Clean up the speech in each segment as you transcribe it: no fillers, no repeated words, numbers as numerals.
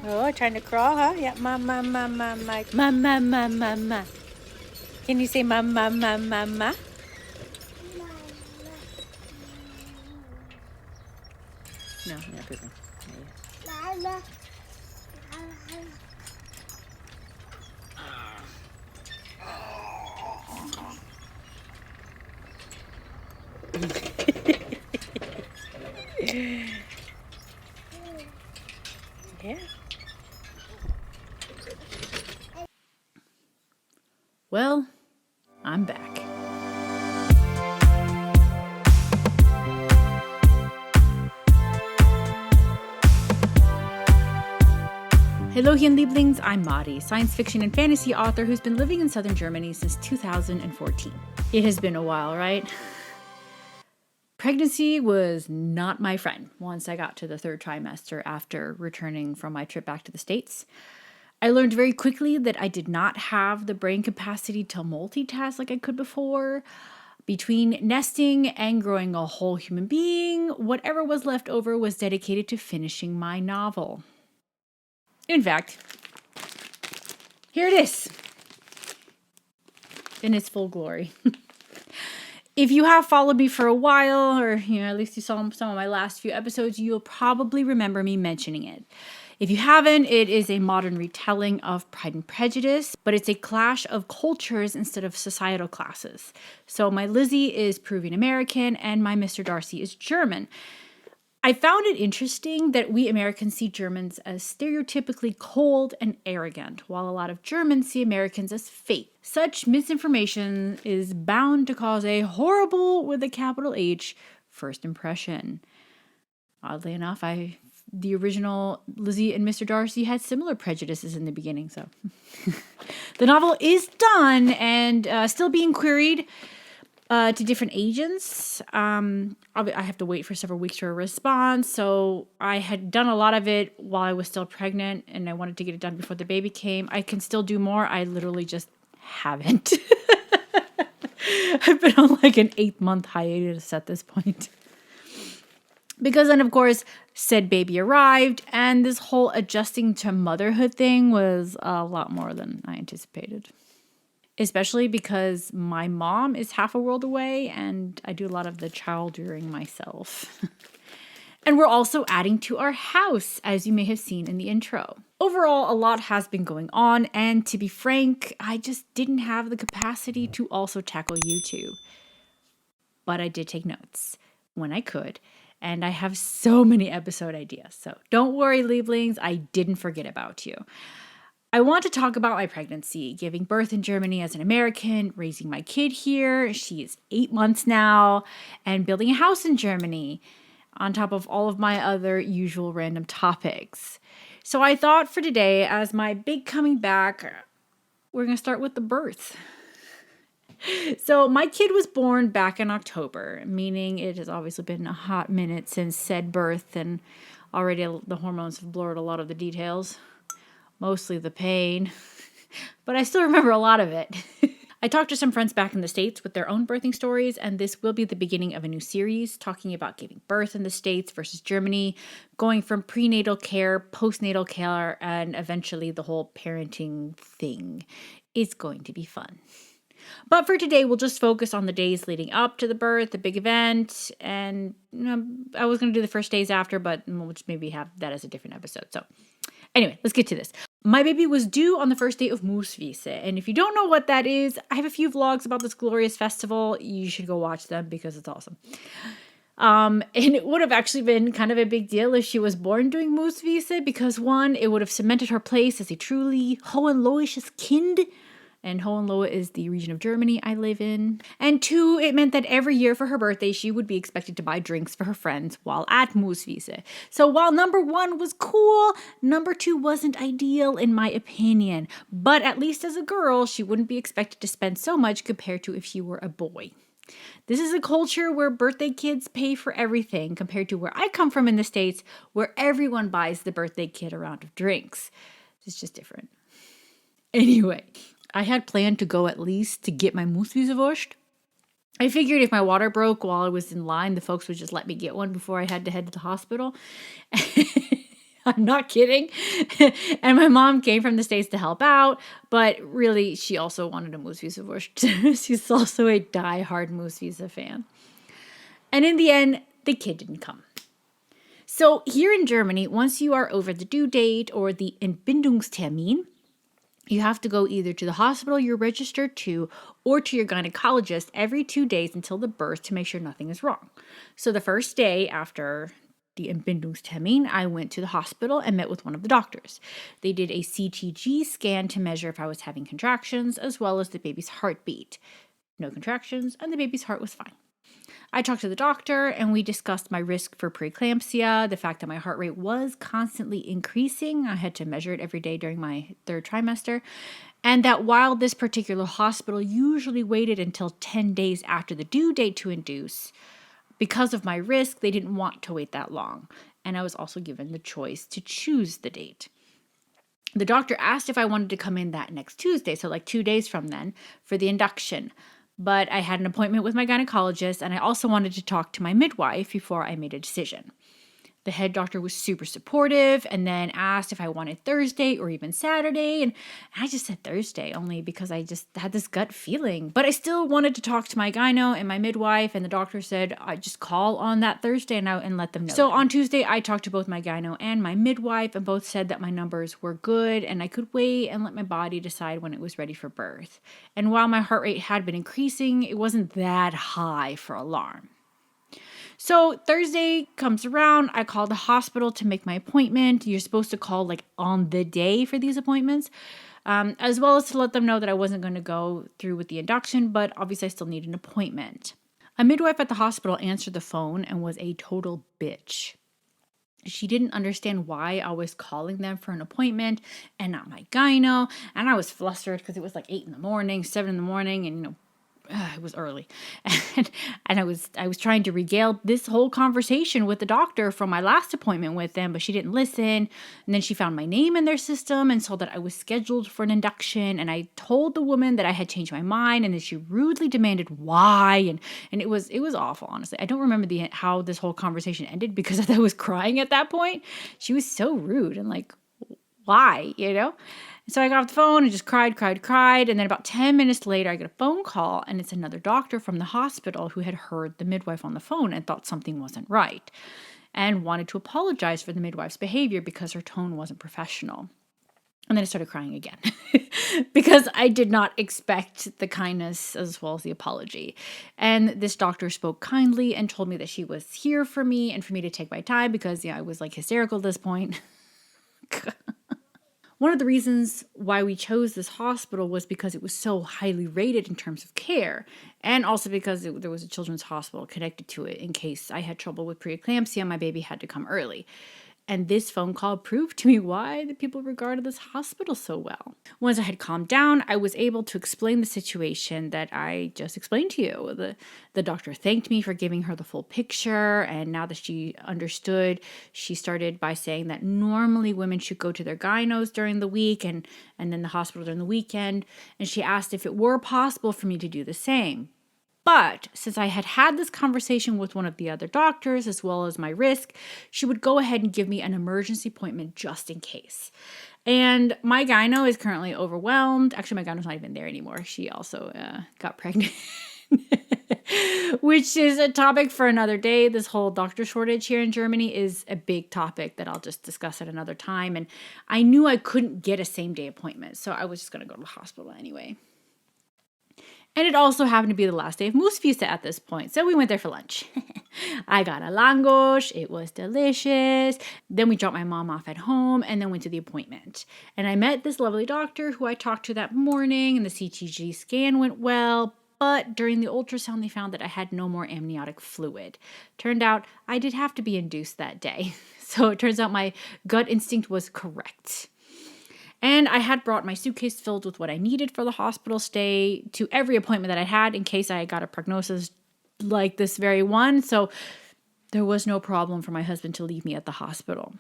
Oh, trying to crawl, huh? Yeah, mama, mama, mama, mama, mama, mama. Can you say mama, mama, mama? No, you're not pooping. Mama. Yeah. Well, I'm back. Hello, Lieblings. I'm Mari, science fiction and fantasy author who's been living in southern Germany since 2014. It has been a while, right? Pregnancy was not my friend once I got to the third trimester after returning from my trip back to the States. I learned very quickly that I did not have the brain capacity to multitask like I could before. Between nesting and growing a whole human being, whatever was left over was dedicated to finishing my novel. In fact, here it is in its full glory. If you have followed me for a while, or at least you saw some of my last few episodes, you'll probably remember me mentioning it. If you haven't, it is a modern retelling of Pride and Prejudice, but it's a clash of cultures instead of societal classes. So my Lizzie is Peruvian American and my Mr. Darcy is German. I found it interesting that we Americans see Germans as stereotypically cold and arrogant, while a lot of Germans see Americans as fake. Such misinformation is bound to cause a horrible, with a capital H, first impression. Oddly enough, the original Lizzie and Mr. Darcy had similar prejudices in the beginning, so. The novel is done and still being queried to different agents. I have to wait for several weeks for a response. So I had done a lot of it while I was still pregnant and I wanted to get it done before the baby came. I can still do more. I literally just haven't. I've been on like an 8-month hiatus at this point. Because then, of course, said baby arrived and this whole adjusting to motherhood thing was a lot more than I anticipated. Especially because my mom is half a world away and I do a lot of the child rearing myself. And we're also adding to our house, as you may have seen in the intro. Overall, a lot has been going on, and to be frank, I just didn't have the capacity to also tackle YouTube. But I did take notes when I could, and I have so many episode ideas. So don't worry, Lieblings, I didn't forget about you. I want to talk about my pregnancy, giving birth in Germany as an American, raising my kid here, she is 8 months now, and building a house in Germany, on top of all of my other usual random topics. So I thought for today, as my big coming back, we're going to start with the birth. So my kid was born back in October, meaning it has obviously been a hot minute since said birth, and already the hormones have blurred a lot of the details. Mostly the pain, but I still remember a lot of it. I talked to some friends back in the States with their own birthing stories, and this will be the beginning of a new series talking about giving birth in the States versus Germany, going from prenatal care, postnatal care, and eventually the whole parenting thing. It's going to be fun. But for today, we'll just focus on the days leading up to the birth, the big event, and I was going to do the first days after, but we'll just maybe have that as a different episode. So anyway, let's get to this. My baby was due on the first day of Mooswiese, and if you don't know what that is, I have a few vlogs about this glorious festival. You should go watch them because it's awesome. And it would have actually been kind of a big deal if she was born during Mooswiese because one, it would have cemented her place as a truly Hohenlohisches Kind, and Hohenlohe is the region of Germany I live in. And two, it meant that every year for her birthday, she would be expected to buy drinks for her friends while at Mooswiese. So while number one was cool, number two wasn't ideal in my opinion. But at least as a girl, she wouldn't be expected to spend so much compared to if she were a boy. This is a culture where birthday kids pay for everything compared to where I come from in the States, where everyone buys the birthday kid a round of drinks. It's just different. Anyway, I had planned to go at least to get my Mooswiese. I figured if my water broke while I was in line, the folks would just let me get one before I had to head to the hospital. I'm not kidding. And my mom came from the States to help out, but really she also wanted a Moose Visa for she's also a diehard Moose Visa fan. And in the end, the kid didn't come. So here in Germany, once you are over the due date or the Entbindungstermin, you have to go either to the hospital you're registered to or to your gynecologist every 2 days until the birth to make sure nothing is wrong. So the first day after the Entbindungstermin, I went to the hospital and met with one of the doctors. They did a CTG scan to measure if I was having contractions as well as the baby's heartbeat. No contractions, and the baby's heart was fine. I talked to the doctor and we discussed my risk for preeclampsia, the fact that my heart rate was constantly increasing. I had to measure it every day during my third trimester. And that while this particular hospital usually waited until 10 days after the due date to induce, because of my risk, they didn't want to wait that long. And I was also given the choice to choose the date. The doctor asked if I wanted to come in that next Tuesday, so like 2 days from then, for the induction. But I had an appointment with my gynecologist, and I also wanted to talk to my midwife before I made a decision. The head doctor was super supportive and then asked if I wanted Thursday or even Saturday. And I just said Thursday only because I just had this gut feeling. But I still wanted to talk to my gyno and my midwife. And the doctor said, I just call on that Thursday and let them know. So on Tuesday, I talked to both my gyno and my midwife, and both said that my numbers were good and I could wait and let my body decide when it was ready for birth. And while my heart rate had been increasing, it wasn't that high for alarm. So Thursday comes around, I call the hospital to make my appointment. You're supposed to call like on the day for these appointments, as well as to let them know that I wasn't going to go through with the induction, but obviously I still need an appointment. A midwife at the hospital answered the phone and was a total bitch. She didn't understand why I was calling them for an appointment and not my gyno, and I was flustered because it was like 8 in the morning, 7 in the morning, and it was early. And I was trying to regale this whole conversation with the doctor from my last appointment with them, but she didn't listen. And then she found my name in their system and saw that I was scheduled for an induction. And I told the woman that I had changed my mind, and then she rudely demanded why. And it was awful, honestly. I don't remember how this whole conversation ended because I was crying at that point. She was so rude and like, why, So I got off the phone and just cried. And then about 10 minutes later, I get a phone call, and it's another doctor from the hospital who had heard the midwife on the phone and thought something wasn't right and wanted to apologize for the midwife's behavior because her tone wasn't professional. And then I started crying again because I did not expect the kindness as well as the apology. And this doctor spoke kindly and told me that she was here for me and for me to take my time because, I was like hysterical at this point. One of the reasons why we chose this hospital was because it was so highly rated in terms of care, and also because there was a children's hospital connected to it in case I had trouble with preeclampsia, my baby had to come early. And this phone call proved to me why the people regarded this hospital so well. Once I had calmed down, I was able to explain the situation that I just explained to you. The doctor thanked me for giving her the full picture, and now that she understood, she started by saying that normally women should go to their gynos during the week and then the hospital during the weekend, and she asked if it were possible for me to do the same. But since I had this conversation with one of the other doctors, as well as my risk, she would go ahead and give me an emergency appointment just in case. And my gyno is currently overwhelmed. Actually, my gyno's not even there anymore. She also got pregnant, which is a topic for another day. This whole doctor shortage here in Germany is a big topic that I'll just discuss at another time. And I knew I couldn't get a same-day appointment, so I was just going to go to the hospital anyway. And it also happened to be the last day of Moose Visa at this point, so we went there for lunch. I got a langosh, it was delicious. Then we dropped my mom off at home and then went to the appointment. And I met this lovely doctor who I talked to that morning, and the CTG scan went well, but during the ultrasound they found that I had no more amniotic fluid. Turned out I did have to be induced that day, so it turns out my gut instinct was correct. And I had brought my suitcase filled with what I needed for the hospital stay to every appointment that I had in case I got a prognosis like this very one. So there was no problem for my husband to leave me at the hospital.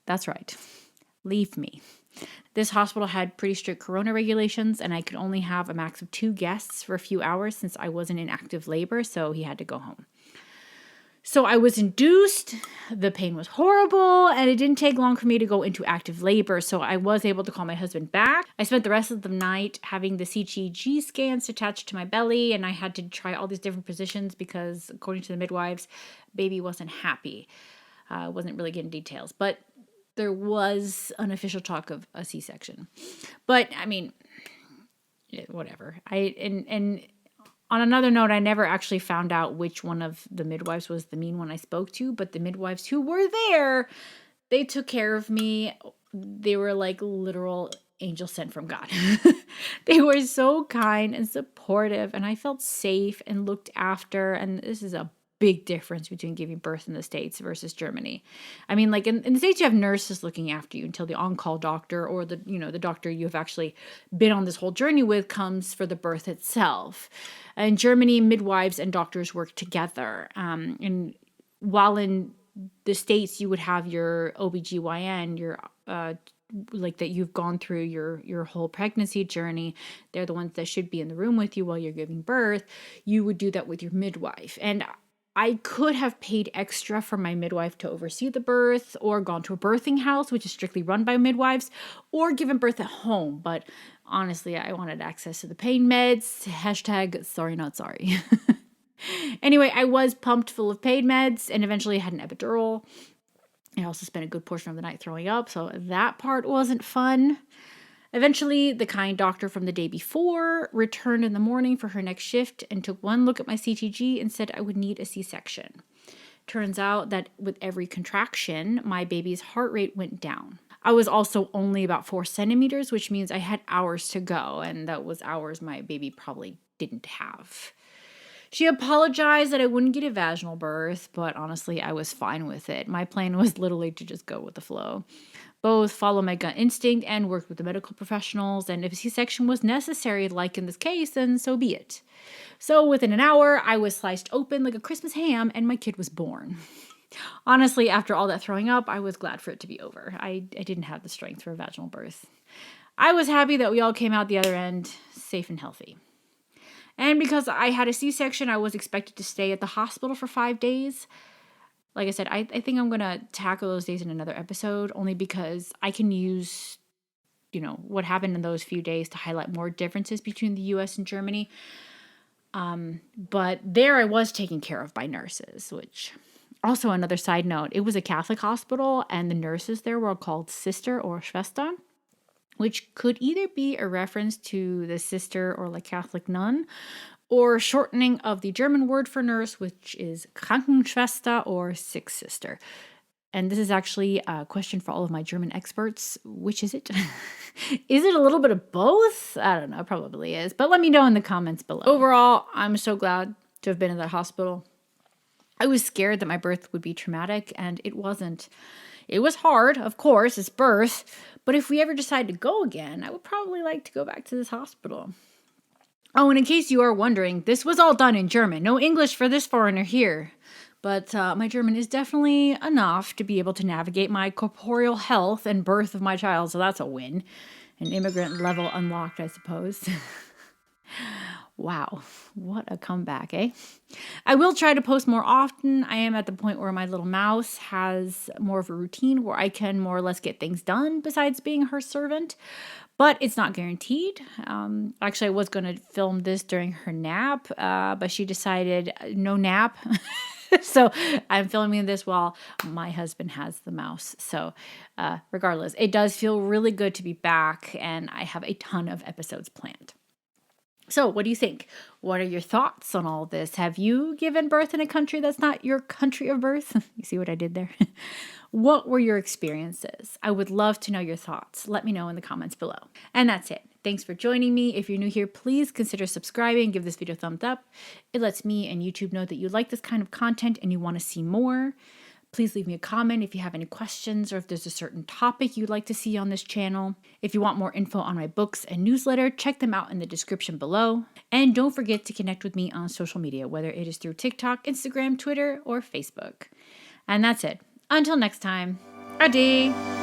That's right. Leave me. This hospital had pretty strict corona regulations, and I could only have a max of 2 guests for a few hours since I wasn't in active labor, so he had to go home. So I was induced, the pain was horrible, and it didn't take long for me to go into active labor, so I was able to call my husband back. I spent the rest of the night having the CTG scans attached to my belly, and I had to try all these different positions because, according to the midwives, baby wasn't happy. Wasn't really getting details, but there was unofficial talk of a C-section. But, I mean, whatever. And on another note, I never actually found out which one of the midwives was the mean one I spoke to, but the midwives who were there, they took care of me. They were like literal angels sent from God. They were so kind and supportive, and I felt safe and looked after. And this is a big difference between giving birth in the States versus Germany. I mean, like in the States, you have nurses looking after you until the on-call doctor or the doctor you have actually been on this whole journey with comes for the birth itself. In Germany, midwives and doctors work together. And while in the States, you would have your OBGYN, your like that you've gone through your whole pregnancy journey. They're the ones that should be in the room with you while you're giving birth. You would do that with your midwife. And I could have paid extra for my midwife to oversee the birth, or gone to a birthing house, which is strictly run by midwives, or given birth at home. But honestly, I wanted access to the pain meds. Hashtag sorry, not sorry. Anyway, I was pumped full of pain meds and eventually had an epidural. I also spent a good portion of the night throwing up, so that part wasn't fun. Eventually, the kind doctor from the day before returned in the morning for her next shift and took one look at my CTG and said I would need a C-section. Turns out that with every contraction, my baby's heart rate went down. I was also only about 4 centimeters, which means I had hours to go, and that was hours my baby probably didn't have. She apologized that I wouldn't get a vaginal birth, but honestly, I was fine with it. My plan was literally to just go with the flow. Both follow my gut instinct and work with the medical professionals, and if a C-section was necessary, like in this case, then so be it. So within an hour, I was sliced open like a Christmas ham, and my kid was born. Honestly, after all that throwing up, I was glad for it to be over. I didn't have the strength for a vaginal birth. I was happy that we all came out the other end safe and healthy. And because I had a C-section, I was expected to stay at the hospital for 5 days. Like I said, I think I'm going to tackle those days in another episode, only because I can use, what happened in those few days to highlight more differences between the US and Germany. But there I was taken care of by nurses, which also another side note, it was a Catholic hospital and the nurses there were called sister or Schwester, which could either be a reference to the sister or like Catholic nun, or shortening of the German word for nurse, which is Krankenschwester or sick sister. And this is actually a question for all of my German experts. Which is it? Is it a little bit of both? I don't know, probably is. But let me know in the comments below. Overall, I'm so glad to have been in that hospital. I was scared that my birth would be traumatic, and it wasn't. It was hard, of course, it's birth, but if we ever decide to go again, I would probably like to go back to this hospital. Oh, and in case you are wondering, this was all done in German. No English for this foreigner here. But my German is definitely enough to be able to navigate my corporeal health and birth of my child, so that's a win. An immigrant level unlocked, I suppose. Wow, what a comeback, eh? I will try to post more often. I am at the point where my little mouse has more of a routine where I can more or less get things done besides being her servant, but it's not guaranteed. Actually, I was going to film this during her nap, but she decided no nap. So I'm filming this while my husband has the mouse. So regardless, it does feel really good to be back, and I have a ton of episodes planned. So what do you think? What are your thoughts on all this? Have you given birth in a country that's not your country of birth? You see what I did there? What were your experiences? I would love to know your thoughts. Let me know in the comments below. And that's it. Thanks for joining me. If you're new here, please consider subscribing and give this video a thumbs up. It lets me and YouTube know that you like this kind of content and you want to see more. Please leave me a comment if you have any questions or if there's a certain topic you'd like to see on this channel. If you want more info on my books and newsletter, check them out in the description below. And don't forget to connect with me on social media, whether it is through TikTok, Instagram, Twitter, or Facebook. And that's it. Until next time, ade!